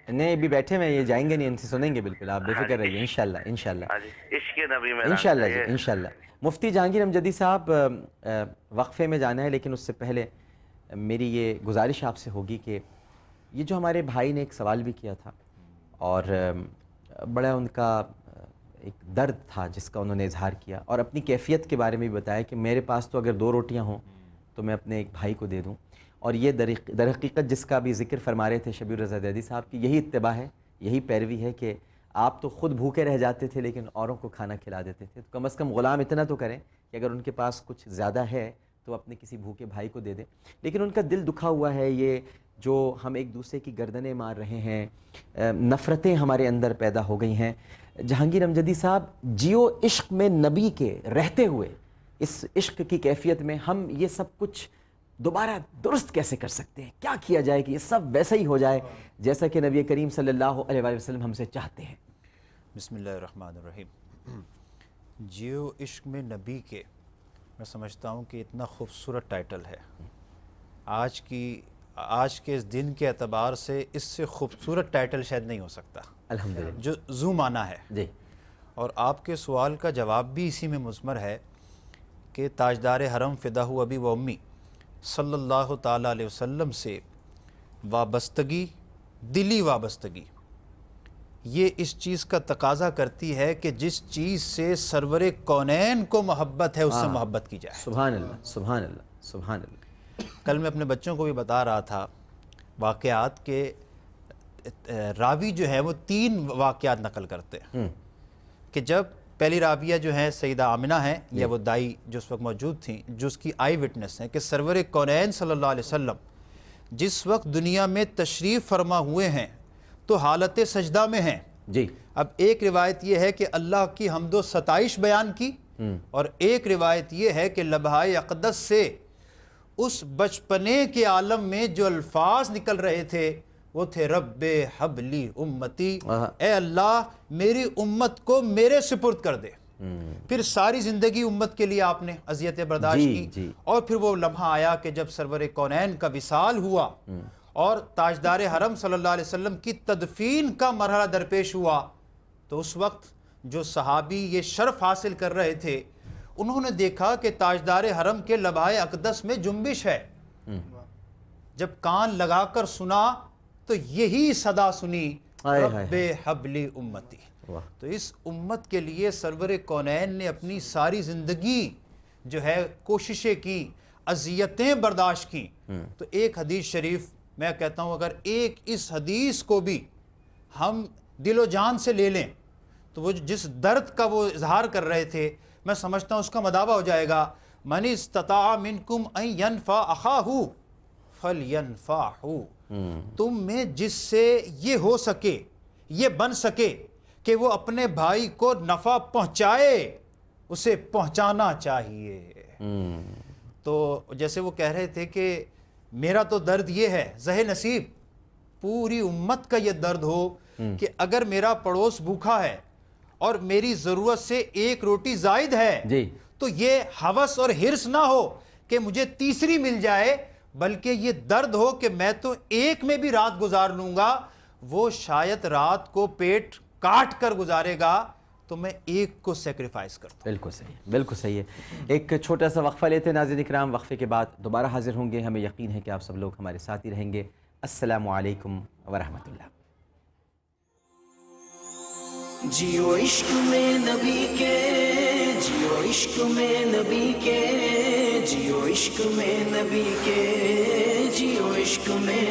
نہیں ابھی بیٹھے میں یہ جائیں گے نہیں، ان سے سنیں گے بالکل، آپ بے فکر رہیے انشاءاللہ انشاءاللہ عشق نبی میں انشاءاللہ جی انشاءاللہ۔ مفتی جہانگیر امجدی صاحب وقفے میں جانا ہے، لیکن اس سے پہلے میری یہ گزارش آپ سے ہوگی کہ یہ جو ہمارے بھائی نے ایک سوال بھی کیا تھا اور بڑا ان کا ایک درد تھا جس کا انہوں نے اظہار کیا، اور اپنی کیفیت کے بارے میں بھی بتایا کہ میرے پاس تو اگر 2 روٹیاں ہوں تو میں اپنے ایک بھائی کو دے دوں، اور یہ در حقیقت جس کا بھی ذکر فرما رہے تھے شبیر رضا زیدی صاحب کی، یہی اتباع ہے، یہی پیروی ہے کہ آپ تو خود بھوکے رہ جاتے تھے لیکن اوروں کو کھانا کھلا دیتے تھے، تو کم از کم غلام اتنا تو کریں کہ اگر ان کے پاس کچھ زیادہ ہے تو اپنے کسی بھوکے بھائی کو دے دیں۔ لیکن ان کا دل دکھا ہوا ہے، یہ جو ہم ایک دوسرے کی گردنیں مار رہے ہیں، نفرتیں ہمارے اندر پیدا ہو گئی ہیں۔ جہانگیر امجدی صاحب، جیو عشق میں نبی کے رہتے ہوئے اس عشق کی کیفیت میں ہم یہ سب کچھ دوبارہ درست کیسے کر سکتے ہیں؟ کیا کیا جائے کہ یہ سب ویسا ہی ہو جائے جیسا کہ نبی کریم صلی اللہ علیہ وآلہ وسلم ہم سے چاہتے ہیں؟ بسم اللہ الرحمن الرحیم۔ جیو عشق میں نبی کے، میں سمجھتا ہوں کہ اتنا خوبصورت ٹائٹل ہے، آج کے اس دن کے اعتبار سے اس سے خوبصورت ٹائٹل شاید نہیں ہو سکتا، الحمدللہ، جو ذو معنی ہے۔ جی، اور آپ کے سوال کا جواب بھی اسی میں مضمر ہے کہ تاجدار حرم فدا ہو ابی و امی صلی اللہ تعالیٰ علیہ وسلم سے وابستگی، دلی وابستگی، یہ اس چیز کا تقاضا کرتی ہے کہ جس چیز سے سرور کونین کو محبت ہے اس سے محبت کی جائے۔ سبحان اللہ سبحان اللہ سبحان اللہ۔ کل میں اپنے بچوں کو بھی بتا رہا تھا واقعات کے، راوی جو ہے وہ 3 واقعات نقل کرتے ہیں کہ جب پہلی راویہ جو ہیں سیدہ آمنہ ہیں، یا وہ دائی جو اس وقت موجود تھیں، جو اس کی آئی وٹنس ہیں، کہ سرور کونین صلی اللہ علیہ وسلم جس وقت دنیا میں تشریف فرما ہوئے ہیں تو حالت سجدہ میں ہیں۔ جی، اب ایک روایت یہ ہے کہ اللہ کی حمد و ستائش بیان کی، اور ایک روایت یہ ہے کہ لبہائے اقدس سے اس بچپنے کے عالم میں جو الفاظ نکل رہے تھے وہ تھے رب حبلی امتی، اے اللہ میری امت کو میرے سپرد کر دے۔ پھر ساری زندگی امت کے لیے آپ نے اذیتیں برداشت کی، اور پھر وہ لمحہ آیا کہ جب سرور کونین کا وصال ہوا اور تاجدار حرم صلی اللہ علیہ وسلم کی تدفین کا مرحلہ درپیش ہوا، تو اس وقت جو صحابی یہ شرف حاصل کر رہے تھے انہوں نے دیکھا کہ تاجدار حرم کے لبہائے اقدس میں جنبش ہے۔ جب کان لگا کر سنا تو یہی صدا سنی، رب حبلی امتی۔ تو اس امت کے لیے سرور کونین نے اپنی ساری زندگی جو ہے کوششیں کی، اذیتیں برداشت کی۔ تو ایک حدیث شریف میں کہتا ہوں اگر ایک اس حدیث کو بھی ہم دل و جان سے لے لیں تو وہ جس درد کا وہ اظہار کر رہے تھے میں سمجھتا ہوں اس کا مداوع ہو جائے گا، من استطاع منکم ان ینفع اخاہ فلینفعہ۔ تم میں جس سے یہ ہو سکے، یہ بن سکے کہ وہ اپنے بھائی کو نفع پہنچائے، اسے پہنچانا چاہیے۔ تو جیسے وہ کہہ رہے تھے کہ میرا تو درد یہ ہے، زہ نصیب پوری امت کا یہ درد ہو کہ اگر میرا پڑوس بھوکا ہے اور میری ضرورت سے 1 روٹی زائد ہے تو یہ ہوس اور ہرس نہ ہو کہ مجھے تیسری مل جائے، بلکہ یہ درد ہو کہ میں تو ایک میں بھی رات گزار لوں گا، وہ شاید رات کو پیٹ کاٹ کر گزارے گا تو میں ایک کو سیکریفائز کرتا ہوں۔ بالکل صحیح، بالکل صحیح ہے۔ ایک چھوٹا سا وقفہ لیتے ہیں ناظرین اکرام، وقفے کے بعد دوبارہ حاضر ہوں گے، ہمیں یقین ہے کہ آپ سب لوگ ہمارے ساتھ ہی رہیں گے۔ السلام علیکم ورحمۃ اللہ۔ جیو عشق میں نبی کے، جیو عشق میں نبی کے، جیو عشق میں نبی کے، جیو عشق میں